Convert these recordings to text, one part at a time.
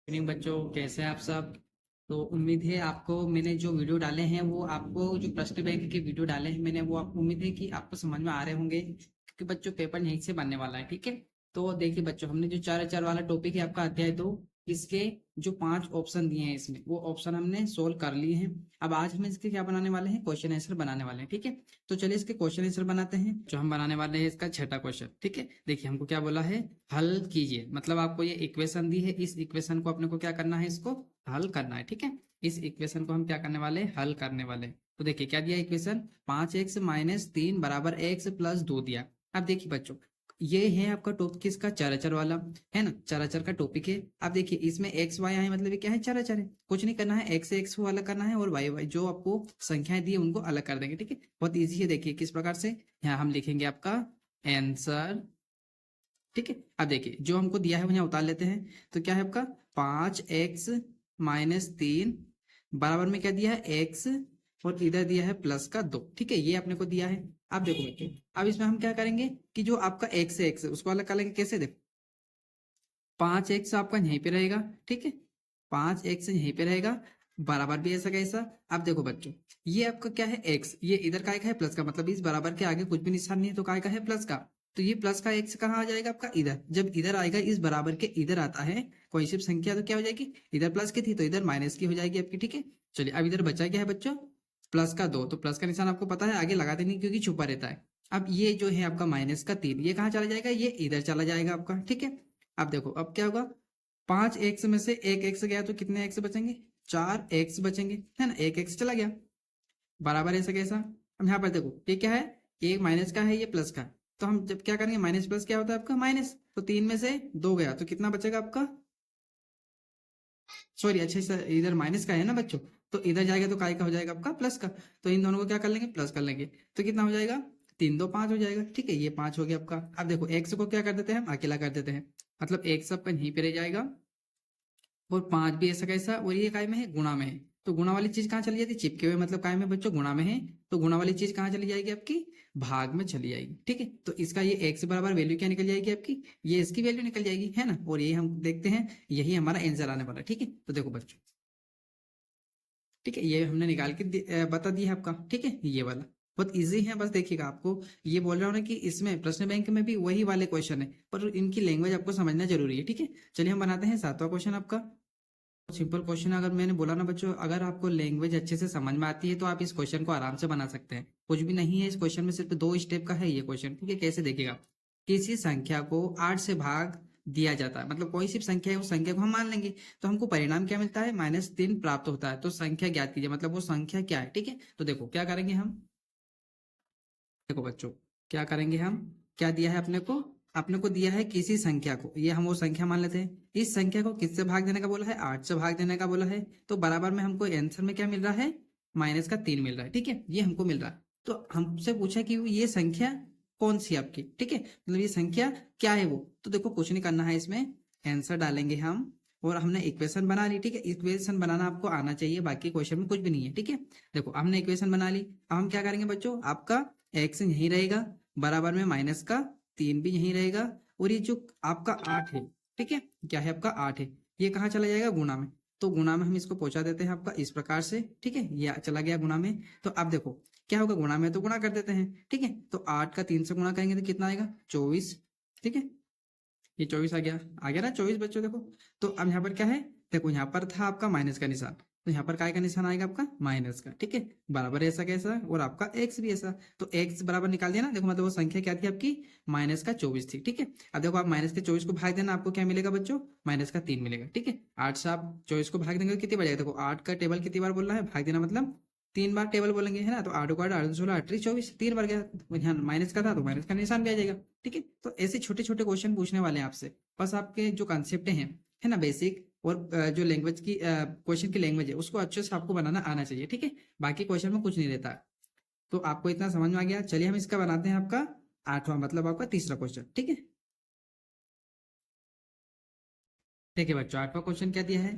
Evening बच्चों, कैसे हैं आप सब। तो उम्मीद है आपको मैंने जो वीडियो डाले हैं वो आपको जो प्रश्न बैंक के वीडियो डाले हैं मैंने वो आपको उम्मीद है कि आपको समझ में आ रहे होंगे, क्योंकि बच्चों पेपर यहीं से बनने वाला है। ठीक है, तो देखिए बच्चों, हमने जो चार चार वाला टॉपिक है आपका अध्याय 2, इसके जो 5 ऑप्शन दिए हैं इसमें वो ऑप्शन हमने सोल्व कर लिए हैं। अब आज हम इसके क्या बनाने वाले हैं, क्वेश्चन आंसर बनाने वाले हैं। ठीक है, तो चलिए इसके क्वेश्चन आंसर बनाते हैं। जो हम बनाने वाले हैं इसका छठा क्वेश्चन। ठीक है, देखिए हमको क्या बोला है, हल कीजिए। मतलब आपको ये इक्वेशन दी है, इस इक्वेशन को अपने को क्या करना है, इसको हल करना है। ठीक है, इस इक्वेशन को हम क्या करने वाले हैं, हल करने वाले हैं। तो देखिए क्या दिया इक्वेशन, 5x-3 बराबर x प्लस 2 दिया। अब देखिए बच्चों, ये है आपका टॉपिक किसका, चराचर वाला है ना, चराचर का टॉपिक है। अब देखिए इसमें एक्स वाई है, मतलब ये क्या है, चराचर है। कुछ नहीं करना है, एक्स से एक्स को अलग करना है और वाई वाई जो आपको संख्याएं दी है उनको अलग कर देंगे। ठीक है, बहुत ईजी है। देखिए किस प्रकार से, यहाँ हम लिखेंगे आपका आंसर। ठीक है, अब देखिए जो हमको दिया है वो यहाँ उतार लेते हैं। तो क्या है आपका 5x-3 बराबर में क्या दिया है, x, और इधर दिया है प्लस का 2। ठीक है, ये अपने को दिया है। अब देखो बच्चों, अब इसमें हम क्या करेंगे कि जो आपका x है, x उसको अलग कर लेंगे। कैसे, देखो 5x आपका यहीं पे रहेगा। ठीक है, 5x यहीं पे रहेगा, बराबर भी ऐसा कैसा। अब देखो बच्चों, ये आपका क्या है x, ये इधर का एक है प्लस का, मतलब इस बराबर के आगे कुछ भी निशान नहीं है तो काय का है, प्लस का। तो ये प्लस का x कहाँ आ जाएगा आपका, इधर। जब इधर आएगा, इस बराबर के इधर आता है कोई सी संख्या, तो क्या हो जाएगी, इधर प्लस की थी तो इधर माइनस की हो जाएगी आपकी। ठीक है, चलिए अब इधर बचा क्या है बच्चों, प्लस का 2। तो प्लस का निशान आपको पता है, आगे लगाते नहीं क्योंकि छुपा रहता है। अब ये जो है आपका माइनस का 3, ये कहाँ चला जाएगा, ये इधर चला जाएगा आपका। ठीक है, अब देखो अब क्या होगा, 5x में से एक एक्स गया तो कितने एक्स बचेंगे, 4x बचेंगे, है ना। एक एक्स चला गया, बराबर ऐसा कैसा। अब यहाँ पर देखो ये क्या है, एक माइनस का है, ये प्लस का। तो हम जब क्या करेंगे, माइनस प्लस क्या होता है आपका, माइनस। तो 3 में से 2 गया तो कितना बचेगा आपका, सॉरी अच्छा इधर माइनस का है ना बच्चों, तो इधर जाएगा तो काय का हो जाएगा आपका, प्लस का। तो इन दोनों को क्या कर लेंगे, प्लस कर लेंगे। तो कितना हो जाएगा, 3 2 5 हो जाएगा। ठीक है, ये 5 हो गया आपका। अब देखो एक्स को क्या कर देते हैं, हम अकेला कर देते हैं, मतलब एक्स आपका यहीं पे रह जाएगा, और 5 भी ऐसा कैसा, और ये काय में है, गुणा में है। तो गुणा वाली चीज कहाँ चली जाती है, चिपके हुए, मतलब काय में बच्चों गुणा में है। तो गुणा वाली चीज कहाँ चली जाएगी आपकी, भाग में चली जाएगी। ठीक है, तो इसका ये एक्स बराबर वैल्यू क्या निकल जाएगी आपकी, ये इसकी वैल्यू निकल जाएगी, है ना। और ये हम देखते हैं, यही हमारा आंसर आने वाला है। ठीक है, तो देखो बच्चों, ठीक है, ये हमने निकाल के बता दिया है आपका। ठीक है, ये वाला बहुत इजी है, बस देखिएगा आपको ये बोल रहा हूँ ना कि इसमें प्रश्न बैंक में भी वही वाले क्वेश्चन है, पर इनकी लैंग्वेज आपको समझना जरूरी है। ठीक है, चलिए हम बनाते हैं 7वां क्वेश्चन आपका। सिंपल क्वेश्चन, अगर मैंने बोला ना बच्चों, अगर आपको लैंग्वेज अच्छे से समझ में आती है तो आप इस क्वेश्चन को आराम से बना सकते हैं। कुछ भी नहीं है इस क्वेश्चन में, सिर्फ 2 स्टेप का है ये क्वेश्चन। ठीक है, कैसे देखिएगा, किसी संख्या को 8 से भाग दिया जाता है, मतलब कोई सी संख्या है, उस संख्या को हम मान लेंगे, तो हमको परिणाम क्या मिलता है, -3 प्राप्त होता है। तो संख्या ज्ञात कीजिए, मतलब वो संख्या क्या है। ठीक है, तो देखो क्या करेंगे हम, देखो बच्चों क्या करेंगे हम, क्या दिया है अपने को, अपने को दिया है किसी संख्या को, ये हम वो संख्या मान लेते हैं। इस संख्या को किससे भाग देने का बोला है, 8 से भाग देने का बोला है। तो बराबर में हमको आंसर में क्या मिल रहा है, -3 मिल रहा है। ठीक है, ये हमको मिल रहा है। तो हमसे पूछा कि ये संख्या कौन सी आपकी, ठीक है, मतलब ये संख्या क्या है वो। तो देखो कुछ नहीं करना है, इसमें आंसर डालेंगे हम, और हमने इक्वेशन बना ली। ठीक है, इक्वेशन बनाना आपको आना चाहिए, बाकी क्वेश्चन में कुछ भी नहीं है। ठीक है, देखो हमने इक्वेशन बना ली। अब हम क्या करेंगे बच्चों, आपका एक्स यहीं रहेगा, बराबर में -3 भी यहीं रहेगा, और ये जो आपका 8 है, ठीक है, क्या है आपका 8 है, ये कहाँ चला जाएगा, गुणा में। तो गुणा में हम इसको पहुंचा देते हैं आपका इस प्रकार से। ठीक है, ये चला गया गुणा में। तो अब देखो क्या होगा, गुणा में तो गुणा कर देते हैं। ठीक है, तो 8 का 3 से गुणा करेंगे तो कितना आएगा, 24। ठीक है, ये 24 आ गया ना 24 बच्चों। देखो तो अब यहाँ पर क्या है, देखो यहाँ पर था आपका माइनस का निशान, तो यहाँ पर काय का निशान आएगा आपका, माइनस का। ठीक है, बराबर ऐसा कैसा, और आपका एक्स भी ऐसा। तो एक्स बराबर निकाल दिया ना, देखो मतलब वो संख्या क्या थी आपकी, -24 थी। ठीक है, अब देखो आप -24 को भाग देना, आपको क्या मिलेगा बच्चों, -3 मिलेगा। ठीक है, 8 से आप 24 को भाग देंगे तो कितनी बचेगा, देखो 8 का टेबल कितनी बार बोल रहा है, भाग देना मतलब 3 बार टेबल बोलेंगे, है ना। तो 8 को 8 8 16 18 24, 3 बार गया, यहाँ माइनस का था तो माइनस का निशान भी आ जाएगा। ठीक है, तो ऐसे छोटे छोटे क्वेश्चन पूछने वाले हैं आपसे, बस आपके जो कंसेप्ट हैं, है ना, बेसिक, और जो लैंग्वेज की क्वेश्चन की लैंग्वेज है उसको अच्छे से आपको बनाना आना चाहिए। ठीक है, बाकी क्वेश्चन में कुछ नहीं रहता। तो आपको इतना समझ में आ गया, चलिए हम इसका बनाते हैं आपका 8वां, मतलब आपका तीसरा क्वेश्चन। ठीक है, देखिए बच्चों 8वां क्वेश्चन क्या दिया है,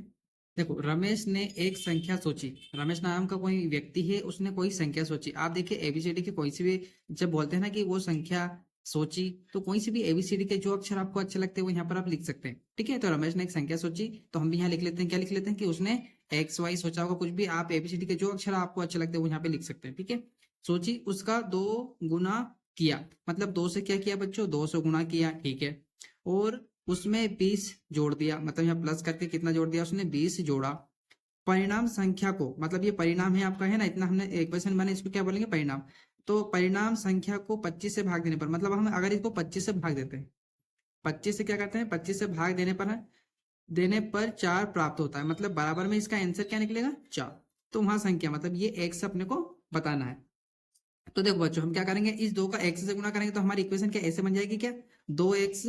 देखो रमेश ने एक संख्या सोची। रमेश नाम का कोई व्यक्ति है, उसने कोई संख्या सोची। आप देखिए एबीसीडी की कोई सी भी जब बोलते हैं ना कि वो संख्या सोची, तो कोई सी भी एबीसीडी के जो अक्षर आपको अच्छे लगते हैं वो यहाँ पर आप लिख सकते हैं। ठीक है, तो रमेश ने एक संख्या सोची, तो हम भी यहाँ लिख लेते हैं, क्या लिख लेते हैं कि उसने एक्स वाई सोचा होगा, कुछ भी आप एबीसीडी के जो अक्षर आपको अच्छे लगते हैं वो यहाँ पे लिख सकते हैं। ठीक है, सोची उसका 2 गुना किया, मतलब 2 से क्या किया बच्चों, 2 से गुना किया। ठीक है, और उसमें 20 जोड़ दिया, मतलब यहाँ प्लस करके कितना जोड़ दिया उसने, 20 जोड़ा। परिणाम संख्या को, मतलब ये परिणाम है आपका, है ना, इतना हमने इक्वेशन बने, इसको क्या बोलेंगे, परिणाम। तो परिणाम संख्या को 25 से भाग देने पर, मतलब हम अगर इसको 25 से भाग देते हैं, 25 से क्या करते हैं, 25 से भाग देने पर है, देने पर 4 प्राप्त होता है, मतलब बराबर में इसका आंसर क्या निकलेगा, 4। तो वहां संख्या, मतलब ये एक्स अपने को बताना है। तो देखो बच्चों, हम क्या करेंगे, इस 2 का एक्स से गुणा करेंगे, तो हमारी इक्वेशन क्या ऐसे बन जाएगी, क्या 2x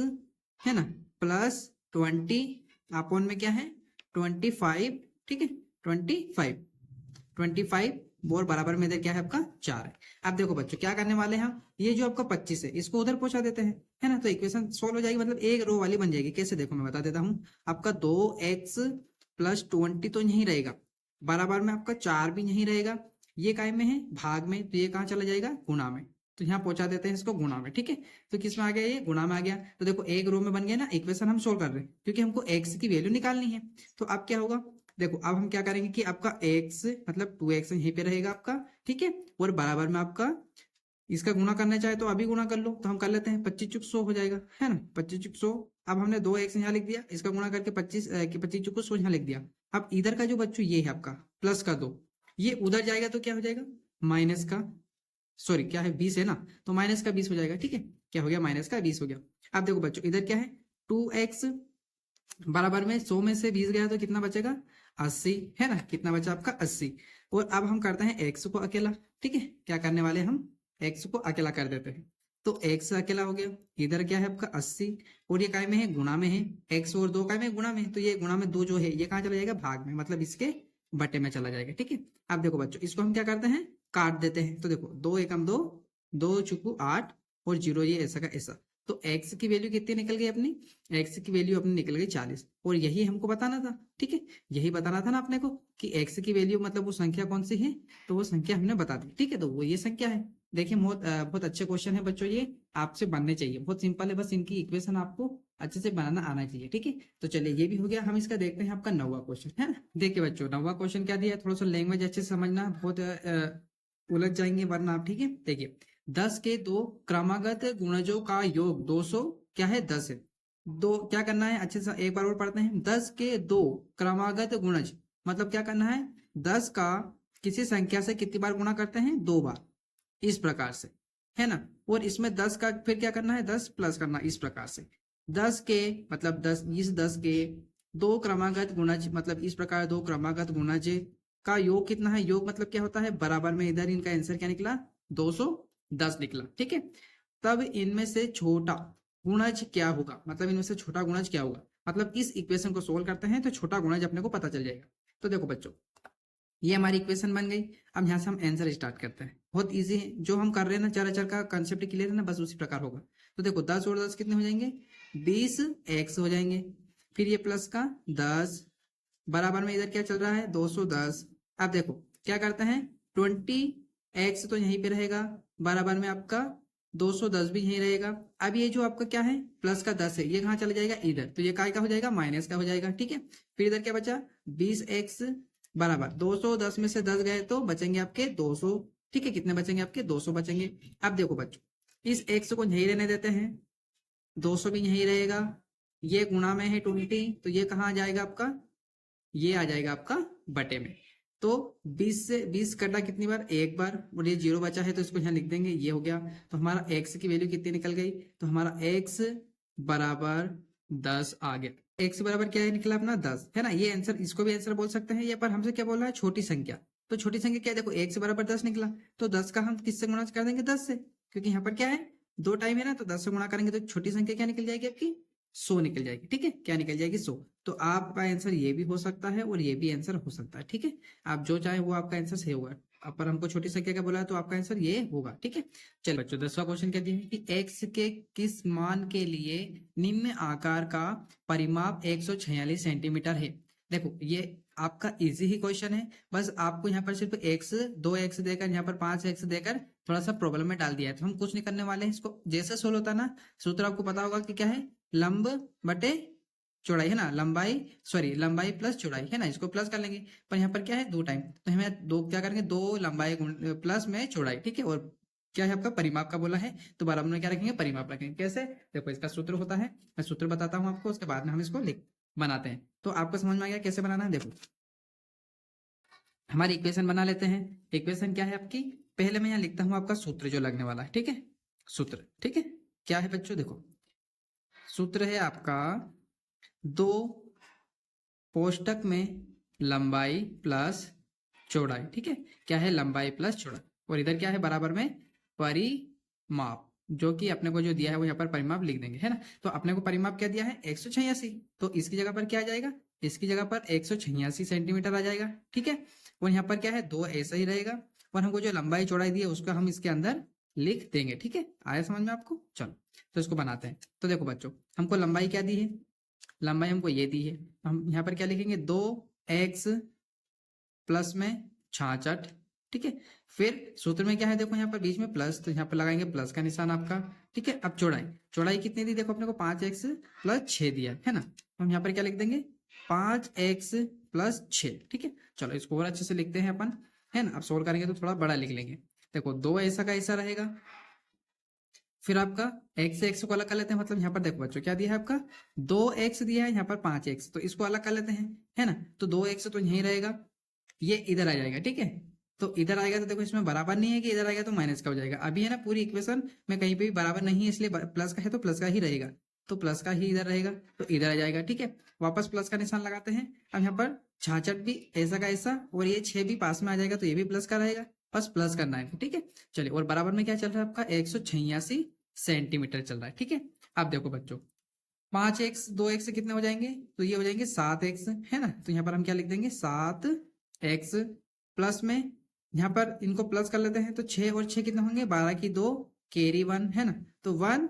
है ना प्लस 20 अपॉन में क्या है 25। ठीक है, 25 और बराबर में इधर क्या है आपका 4 है। अब देखो बच्चों क्या करने वाले हैं हम, ये जो आपका 25 है इसको उधर पहुंचा देते हैं, है ना, तो इक्वेशन सोल्व हो जाएगी, मतलब एक रो वाली बन जाएगी। कैसे, देखो मैं बता देता हूँ, आपका 2x प्लस 20 तो यहीं रहेगा, बराबर में आपका 4 भी यहीं रहेगा, ये काय में है, भाग में, तो ये कहाँ चला जाएगा, गुणा में, तो यहाँ पहुंचा देते हैं इसको गुणा में। ठीक है, तो किस में आ गया, ये गुणा में आ गया। तो देखो एक रो में बन गया ना, इक्वेशन हम सोल्व कर रहे हैं क्योंकि हमको x की वैल्यू निकालनी है। तो अब क्या होगा, देखो अब हम क्या करेंगे कि आपका x मतलब 2x यहीं पे रहेगा आपका। ठीक है, और बराबर में आपका इसका गुणा करना चाहे तो अभी गुणा कर लो, तो हम कर लेते हैं, 25 चुक 100 हो जाएगा, है ना, 25 चुक 100। अब हमने 2x यहाँ लिख दिया, इसका गुणा करके 25 चुक 100 यहाँ लिख दिया। अब इधर का जो बच्चों ये है आपका प्लस का 2, ये उधर जाएगा तो क्या हो जाएगा, माइनस का, सॉरी क्या है 20 है ना, तो माइनस का 20 हो जाएगा। ठीक है, क्या हो गया, माइनस का 20 हो गया। अब देखो बच्चों इधर क्या है, 2x बराबर में 100 में से 20 गया तो कितना बचेगा, 80, है ना, कितना बचा आपका 80। और अब हम करते हैं x को अकेला। ठीक है, क्या करने वाले हम, x को अकेला कर देते हैं, तो x अकेला हो गया। इधर क्या है आपका 80, और ये काय में है, गुणा में है, x और 2 काय में गुणा में, तो ये गुणा में 2 जो है ये कहाँ चला जाएगा, भाग में, मतलब इसके बटे में चला जाएगा। ठीक है, अब देखो बच्चों इसको हम क्या करते हैं, काट देते हैं, तो देखो 2 एकम 2, 2 चुकू 8 और 0 ये ऐसा का ऐसा, तो x की वैल्यू कितनी निकल गई अपनी, x की वैल्यू अपनी निकल गई 40। और यही हमको बताना था। ठीक है, यही बताना था ना अपने को कि x की वैल्यू मतलब वो संख्या कौन सी है, तो वो संख्या हमने बता दी। ठीक है, तो वो ये संख्या है। देखिए बहुत अच्छे क्वेश्चन है बच्चों, ये आपसे बनने चाहिए, बहुत सिंपल है, बस इनकी इक्वेशन आपको अच्छे से बनाना आना चाहिए। ठीक है, तो चलिए ये भी हो गया। हम इसका देखते हैं आपका 9वां क्वेश्चन, है ना। देखिए बच्चों 9वां क्वेश्चन क्या दिया है, थोड़ा सा लैंग्वेज अच्छे से समझना, बहुत उलझ जाएंगे वरना आप। ठीक है, देखिए 10 के 2 क्रमागत गुणजों का योग 200 क्या है 10 है। दो क्या करना है, अच्छे से एक बार और पढ़ते हैं, 10 के 2 क्रमागत गुणज, मतलब क्या करना है, 10 का किसी संख्या से कितनी बार गुणा करते हैं, 2 बार, इस प्रकार से, है ना। और इसमें 10 का फिर क्या करना है, 10 प्लस करना, इस प्रकार से। 10 के मतलब 10, इस 10 के 2 क्रमागत गुणज, मतलब इस प्रकार 2 क्रमागत गुणज का योग कितना है, योग मतलब क्या होता है, बराबर में, इधर इनका आंसर क्या निकला, 210 निकला। ठीक है, तब इनमें से छोटा गुणज क्या होगा, मतलब इनमें से छोटा गुणज क्या होगा, मतलब इस इक्वेशन को सोल्व करते हैं तो छोटा गुणज अपने को पता चल जाएगा। तो देखो बच्चों ये हमारी इक्वेशन बन गई। अब यहाँ से हम आंसर स्टार्ट करते हैं, बहुत इजी है, जो हम कर रहे हैं ना, चर अचर का कंसेप्ट क्लियर है ना, बस उसी प्रकार होगा। तो देखो 10 और 10 कितने हो जाएंगे, 20x हो जाएंगे, फिर ये प्लस का 10 बराबर में इधर क्या चल रहा है, 210। अब देखो क्या करते हैं, 20x तो यहीं पे रहेगा, बराबर में आपका 210 भी यहीं रहेगा। अब ये जो आपका क्या है प्लस का 10 है, ये कहाँ चला जाएगा, इधर, तो ये काय का हो जाएगा, माइनस का हो जाएगा। ठीक है, फिर इधर क्या बचा, 20x बराबर 210 में से 10 गए तो बचेंगे आपके 200। ठीक है, कितने बचेंगे आपके, 200 बचेंगे। अब देखो बच्चों इस x को यहीं रहने देते हैं, 200 भी यहीं रहेगा, ये गुणा में है 20, तो ये कहाँ आ जाएगा आपका, ये आ जाएगा आपका बटे में। तो 20 से 20 कटा कितनी बार, एक बार, और ये 0 बचा है तो इसको यहाँ लिख देंगे, ये हो गया। तो हमारा x की वैल्यू कितनी निकल गई, तो हमारा x बराबर 10 आ गया। x बराबर क्या है निकला अपना 10, है ना, ये आंसर, इसको भी आंसर बोल सकते हैं। ये पर हमसे क्या बोल रहा है, छोटी संख्या, तो छोटी संख्या क्या है, देखो x बराबर 10 निकला, तो 10 का हम किससे गुणा कर देंगे, 10 से, क्योंकि यहाँ पर क्या है 2 टाइम है ना, तो 10 से गुणा करेंगे तो छोटी संख्या क्या निकल जाएगी आपकी, 100 निकल जाएगी। ठीक है, क्या निकल जाएगी, 100। तो आपका आंसर ये भी हो सकता है और ये भी आंसर हो सकता है। ठीक है, आप जो चाहे वो आपका आंसर सही होगा। अब पर हमको छोटी संख्या का बोला है तो आपका आंसर ये होगा। ठीक है, चलो बच्चों 10वां क्वेश्चन क्या दिया है कि x के किस मान के लिए निम्न आकार का परिमाप 146 सेंटीमीटर है। देखो ये आपका इजी ही क्वेश्चन है, बस आपको यहाँ पर सिर्फ x 2x देकर, यहाँ पर 5x देकर थोड़ा सा प्रॉब्लम में डाल दिया है, तो हम कुछ नहीं करने वाले हैं, इसको जैसे सोल्व होता है ना, सूत्र आपको पता होगा कि क्या है, लंब बटे चौड़ाई है ना, लंबाई प्लस चौड़ाई है ना, इसको प्लस कर लेंगे, पर यहाँ पर क्या है 2 टाइम, तो हमें दो क्या करेंगे, 2 लंबाई प्लस में चौड़ाई, ठीक है, और क्या है आपका परिमाप का बोला है, तो बराबर में क्या रखेंगे, परिमाप रखेंगे। कैसे, देखो इसका सूत्र होता है, मैं सूत्र बताता हूँ आपको, उसके बाद में हम इसको लिख बनाते हैं, तो आपको समझ में आ गया कैसे बनाना है। देखो हमारी इक्वेशन बना लेते हैं। इक्वेशन क्या है आपकी, पहले मैं यहाँ लिखता हूँ आपका सूत्र जो लगने वाला है, ठीक है, सूत्र, ठीक है, क्या है बच्चों, देखो सूत्र है आपका 2 कोष्टक में लंबाई प्लस चौड़ाई, ठीक है, क्या है, लंबाई प्लस चौड़ाई, और इधर क्या है, बराबर में परिमाप, जो कि अपने को जो दिया है वो यहाँ पर परिमाप लिख देंगे, है ना। तो अपने को परिमाप क्या दिया है, 186, तो इसकी जगह पर क्या आ जाएगा, इसकी जगह पर 186 सेंटीमीटर आ जाएगा, ठीक है, और यहाँ पर क्या है 2 ऐसा ही रहेगा, और हमको जो लंबाई चौड़ाई दी है उसका हम इसके अंदर लिख देंगे, ठीक है, आया समझ में आपको। चलो तो इसको बनाते हैं। तो देखो बच्चों, हमको लंबाई क्या दी है, लंबाई हमको ये दी है, हम यहाँ पर क्या लिखेंगे, 2x प्लस में 66, ठीक है, फिर सूत्र में क्या है, देखो यहाँ पर बीच में प्लस, तो यहाँ पर लगाएंगे प्लस का निशान आपका, ठीक है। अब चौड़ाई, चौड़ाई कितनी दी, देखो अपने को 5x प्लस 6 दिया है ना, हम यहाँ पर क्या लिख देंगे, 5x प्लस 6, ठीक है। चलो इसको और अच्छे से लिखते हैं अपन, है ना, अब सोल्व करेंगे तो थोड़ा बड़ा लिख लेंगे। देखो 2 ऐसा का ऐसा रहेगा, फिर आपका x से x को अलग कर लेते हैं, मतलब यहाँ पर देखो बच्चों क्या दिया है आपका, 2x दिया है, यहाँ पर 5x, तो इसको अलग कर लेते हैं, है ना, तो 2x तो यहीं रहेगा, ये इधर आ जाएगा, ठीक है, तो इधर आएगा तो देखो इसमें बराबर नहीं है कि इधर आएगा तो माइनस का हो जाएगा, अभी है ना पूरी इक्वेशन में कहीं पे भी बराबर नहीं है, इसलिए प्लस का है तो प्लस का ही रहेगा, तो प्लस का ही इधर रहेगा, तो इधर आ जाएगा, ठीक है, वापस प्लस का निशान लगाते हैं। अब यहाँ पर 66 भी ऐसा का ऐसा, और ये 6 भी पास में आ जाएगा, तो ये भी प्लस का रहेगा, बस प्लस करना है, ठीक है। चलिए, और बराबर में क्या चल रहा है आपका, 186 सेंटीमीटर चल रहा है, ठीक है। अब देखो बच्चों, 5x 2x से कितने हो जाएंगे, तो ये हो जाएंगे 7x, है ना, तो यहाँ पर हम क्या लिख देंगे, 7x प्लस में, यहाँ पर इनको प्लस कर लेते हैं, तो 6 और 6 कितने होंगे, 12 की 2 कैरी 1, है ना, तो 1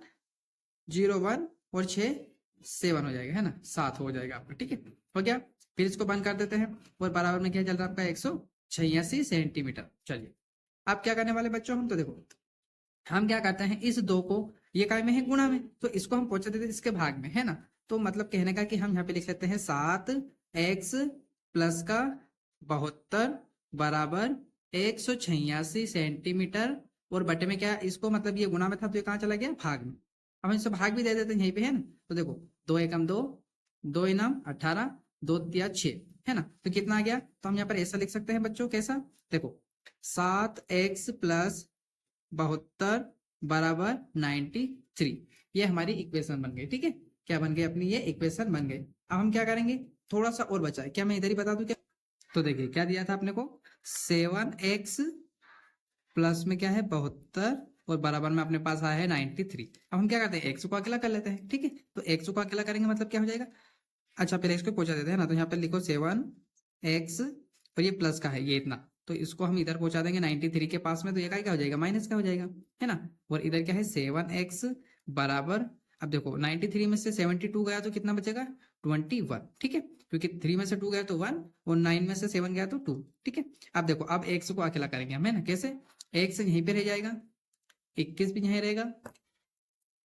0 1 और 6 7 हो जाएगा, है ना, 7 हो जाएगा आपका, ठीक है, हो गया। फिर इसको बंद कर देते हैं, और बराबर में क्या चल रहा है आपका, 186 सेंटीमीटर। चलिए अब क्या करने वाले बच्चों, हम तो देखो हम क्या करते हैं, इस 2 को, ये काय में है, गुणा में, तो इसको हम पहुंचा देते हैं इसके भाग में, है ना, तो मतलब कहने का कि हम यहाँ पे लिख लेते हैं 7x प्लस का 72 बराबर 186 सेंटीमीटर, और बटे में क्या, इसको मतलब ये गुणा में था तो ये कहाँ चला गया, भाग में। अब हम इसको भाग भी दे देते हैं यहीं पे, है ना, तो देखो 2 एकम 2, 2 इनम 18, 2 तिया 6, है ना, तो कितना आ गया, तो हम यहाँ पर ऐसा लिख सकते हैं बच्चों, कैसा, देखो 7x प्लस 72 बराबर 93, ये हमारी इक्वेशन बन गई, ठीक है, क्या बन गई अपनी, ये इक्वेशन बन गई। अब हम क्या करेंगे, थोड़ा सा और बचा है, क्या मैं इधर ही बता दूं क्या, तो देखिए क्या दिया था अपने को, 7x प्लस में क्या है 72, और बराबर में अपने पास आया है 93। अब हम क्या करते हैं, x को अकेला कर लेते हैं, ठीक है, तो x को अकेला करेंगे मतलब क्या हो जाएगा, अच्छा पहले x को पहुंचा देते हैं ना, तो यहाँ पे लिखो 7x, और ये प्लस का है ये इतना, तो इसको हम इधर पहुंचा देंगे 93 के पास में, तो ये क्या हो जाएगा, माइनस का हो जाएगा, है ना, और इधर क्या है 7x बराबर, अब देखो 93 में से 72 गया तो कितना बचेगा, 21, ठीक है, क्योंकि 3 में से 2 गया तो 1, और 9 में से 7 गया तो 2, ठीक है। अब देखो अब x को अकेला करेंगे हम, है ना, कैसे, x यहीं पे रह जाएगा, 21 भी यहीं रहेगा,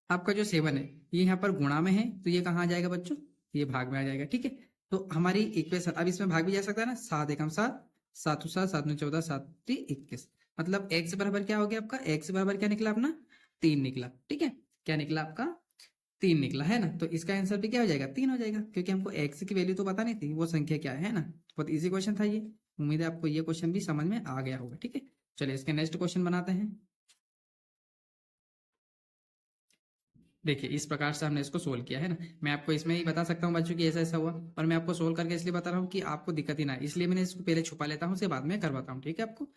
आपका जो 7 है ये यहाँ पर गुणा में है, तो ये कहाँ आ जाएगा बच्चों, ये भाग में आ जाएगा, ठीक है। तो हमारी इक्वेशन, अब इसमें भाग भी जा सकता है ना, 7 एकम 7, 7 7 7 14 7 21, मतलब x बराबर क्या हो गया आपका, x बराबर क्या निकला अपना, 3 निकला, ठीक है, क्या निकला आपका, 3 निकला, है ना, तो इसका आंसर भी क्या हो जाएगा, 3 हो जाएगा, क्योंकि हमको x की वैल्यू तो पता नहीं थी, वो संख्या क्या है ना, बहुत इजी क्वेश्चन था ये, उम्मीद है आपको ये क्वेश्चन भी समझ में आ गया होगा, ठीक है। चलिए इसके नेक्स्ट क्वेश्चन बनाते हैं। देखिए इस प्रकार से हमने इसको सोल्व किया, है ना, मैं आपको इसमें ही बता सकता हूँ बच्चों कि ऐसा ऐसा हुआ, पर मैं आपको सोल्व करके इसलिए बता रहा हूँ कि आपको दिक्कत ही ना है, इसलिए मैंने इसको पहले छुपा लेता हूँ, उसके बाद में करवाता हूँ, ठीक है आपको।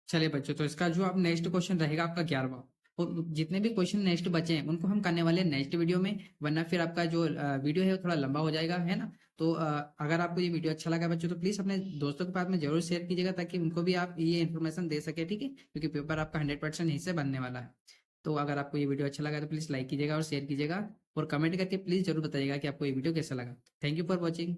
चलिए बच्चों, तो इसका जो अब नेक्स्ट क्वेश्चन रहेगा आपका 11वां, और जितने भी क्वेश्चन नेक्स्ट बचे हैं उनको हम करने वाले हैं नेक्स्ट वीडियो में, वरना फिर आपका जो वीडियो है वो थोड़ा लंबा हो जाएगा, है ना। तो अगर आपको ये वीडियो अच्छा लगा बच्चों, तो प्लीज अपने दोस्तों के पास में जरूर शेयर कीजिएगा, ताकि उनको भी आप ये इन्फॉर्मेशन दे सके, ठीक है, क्योंकि पेपर आपका 100% यहीं से बनने वाला है। तो अगर आपको ये वीडियो अच्छा लगा तो प्लीज लाइक कीजिएगा और शेयर कीजिएगा, और कमेंट करके प्लीज जरूर बताइएगा कि आपको ये वीडियो कैसा लगा। Thank you for watching.